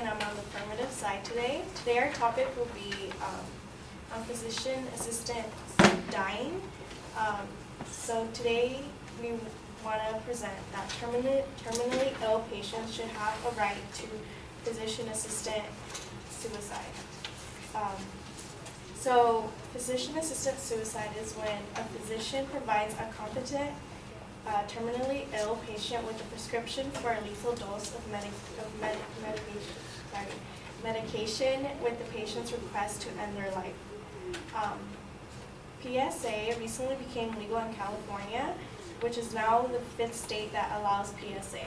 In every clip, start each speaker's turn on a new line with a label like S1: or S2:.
S1: and I'm on the affirmative side today. Today our topic will be on physician assistant dying. So today we want to present that terminally ill patients should have a right to physician assistant suicide. So physician assisted suicide is when a physician provides a competent terminally ill patient with a prescription for a lethal dose of medication with the patient's request to end their life. PSA recently became legal in California, which is now the 5th state that allows PSA.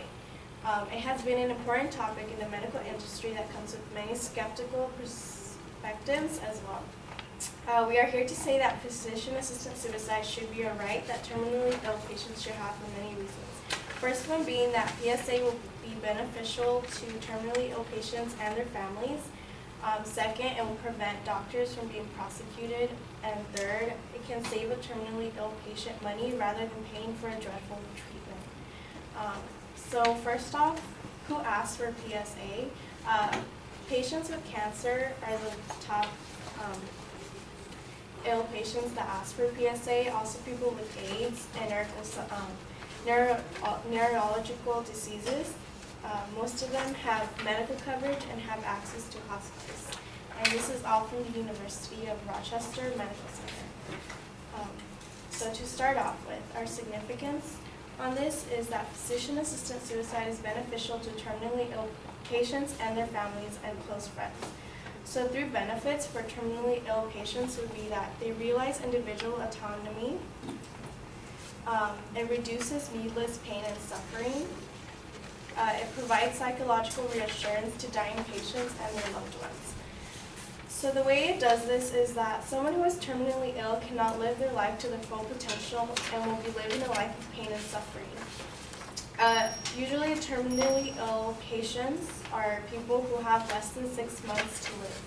S1: It has been an important topic in the medical industry that comes with many skeptical perspectives as well. We are here to say that physician-assisted suicide should be a right that terminally ill patients should have for many reasons. First one being that PSA will be beneficial to terminally ill patients and their families. Second, it will prevent doctors from being prosecuted. And third, it can save a terminally ill patient money rather than paying for a dreadful treatment. So first off, who asks for PSA? Patients with cancer are the top ill patients that ask for PSA, also people with AIDS and neurological diseases. Most of them have medical coverage and have access to hospitals. And this is all from the University of Rochester Medical Center. So to start off with, our significance on this is that physician-assisted suicide is beneficial to terminally ill patients and their families and close friends. So through benefits for terminally ill patients would be that they realize individual autonomy, it reduces needless pain and suffering, it provides psychological reassurance to dying patients and their loved ones. So the way it does this is that someone who is terminally ill cannot live their life to their full potential and will be living a life of pain and suffering. Usually terminally ill patients are people who have less than 6 months to live.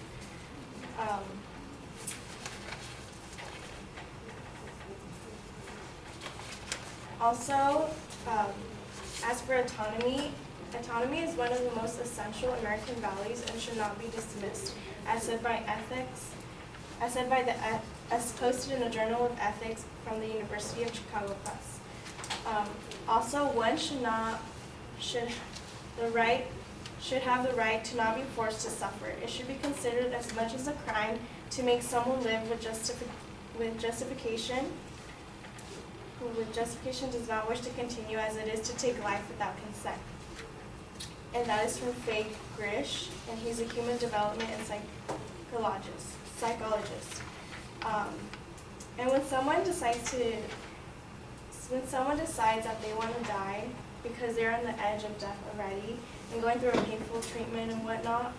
S1: As for autonomy, autonomy is one of the most essential American values and should not be dismissed, as posted in the Journal of Ethics from the University of Chicago Press. One should have the right to not be forced to suffer. It should be considered as much as a crime to make someone live with justification, who with justification does not wish to continue, as it is to take life without consent. And that is from Faye Grish, and he's a human development and psychologist. And when someone decides that they want to die because they're on the edge of death already and going through a painful treatment and whatnot,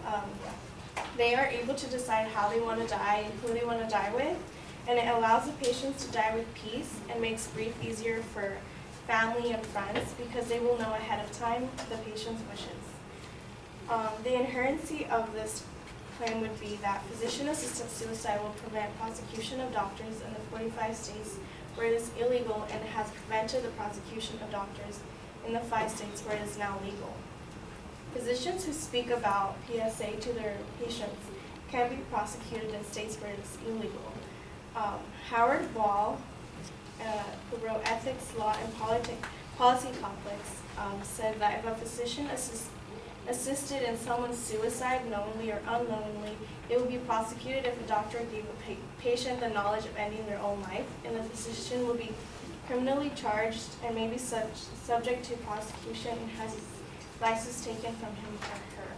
S1: they are able to decide how they want to die and who they want to die with, and it allows the patients to die with peace and makes grief easier for family and friends because they will know ahead of time the patient's wishes. The inherency of this claim would be that physician-assisted suicide will prevent prosecution of doctors in the 45 states where it is illegal, and has prevented the prosecution of doctors in the 5 states where it is now legal. Physicians who speak about PSA to their patients can be prosecuted in states where it is illegal. Howard Ball, who wrote Ethics, Law, and Policy Conflicts, said that if a physician assisted in someone's suicide knowingly or unknowingly, it will be prosecuted if a doctor gave a patient the knowledge of ending their own life, and the physician will be criminally charged and may be subject to prosecution and has his license taken from him or her.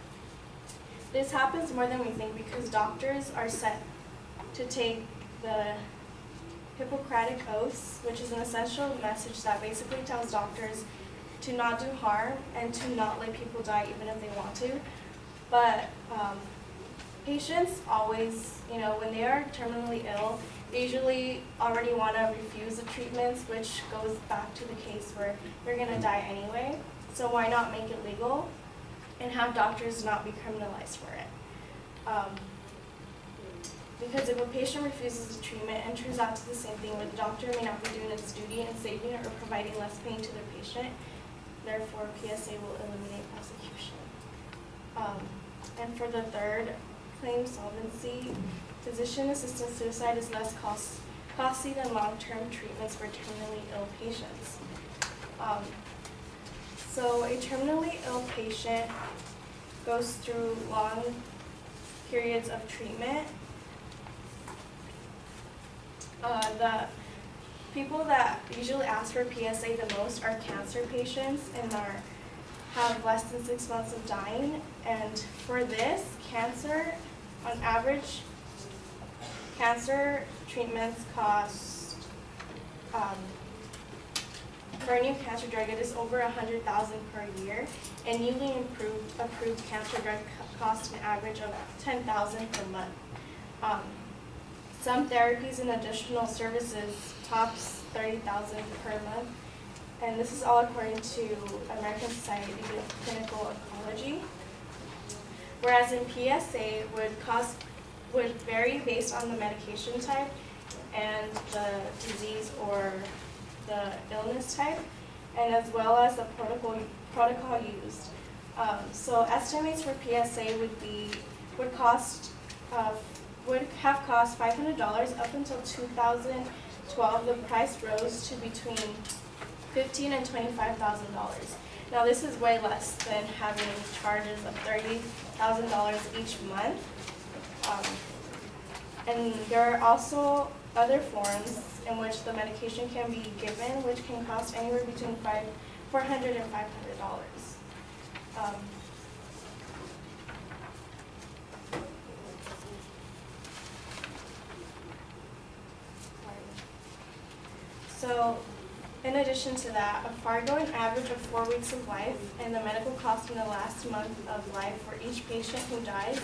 S1: This happens more than we think because doctors are set to take the Hippocratic Oath, which is an essential message that basically tells doctors to not do harm and to not let people die even if they want to. But patients always, when they are terminally ill, they usually already want to refuse the treatments, which goes back to the case where they're going to die anyway. So why not make it legal and have doctors not be criminalized for it? Because if a patient refuses the treatment and turns out to the same thing, where the doctor may not be doing its duty in saving or providing less pain to their patient, therefore PSA will eliminate prosecution. And for the third claim solvency, physician-assisted suicide is less costly than long-term treatments for terminally ill patients. So a terminally ill patient goes through long periods of treatment. The people that usually ask for PSA the most are cancer patients and have less than 6 months of dying. And for this, cancer, on average, cancer treatments cost, for a new cancer drug, it is over $100,000 per year, and newly approved cancer drug cost an average of $10,000 per month. Some therapies and additional services tops $30,000 per month, and this is all according to American Society of Clinical Oncology. Whereas in PSA would vary based on the medication type and the disease or the illness type, and as well as the protocol used. So estimates for PSA would have cost $500 up until 2012. The price rose to between $15,000 and $25,000. Now this is way less than having charges of $30,000 each month. And there are also other forms in which the medication can be given, which can cost anywhere between $400 and $500. So, in addition to that, a foregoing average of 4 weeks of life and the medical cost in the last month of life for each patient who dies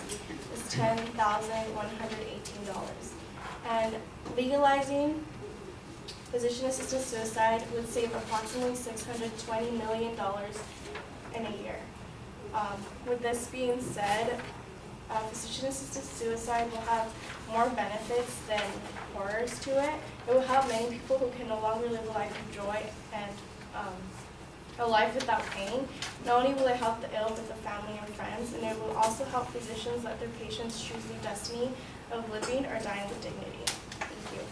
S1: is $10,118. And legalizing physician-assisted suicide would save approximately $620 million in a year. With this being said, physician-assisted suicide will have more benefits than horrors to it. It will help many people who can no longer live a life of joy and a life without pain. Not only will it help the ill, but the family and friends, and it will also help physicians let their patients choose the destiny of living or dying with dignity. Thank you.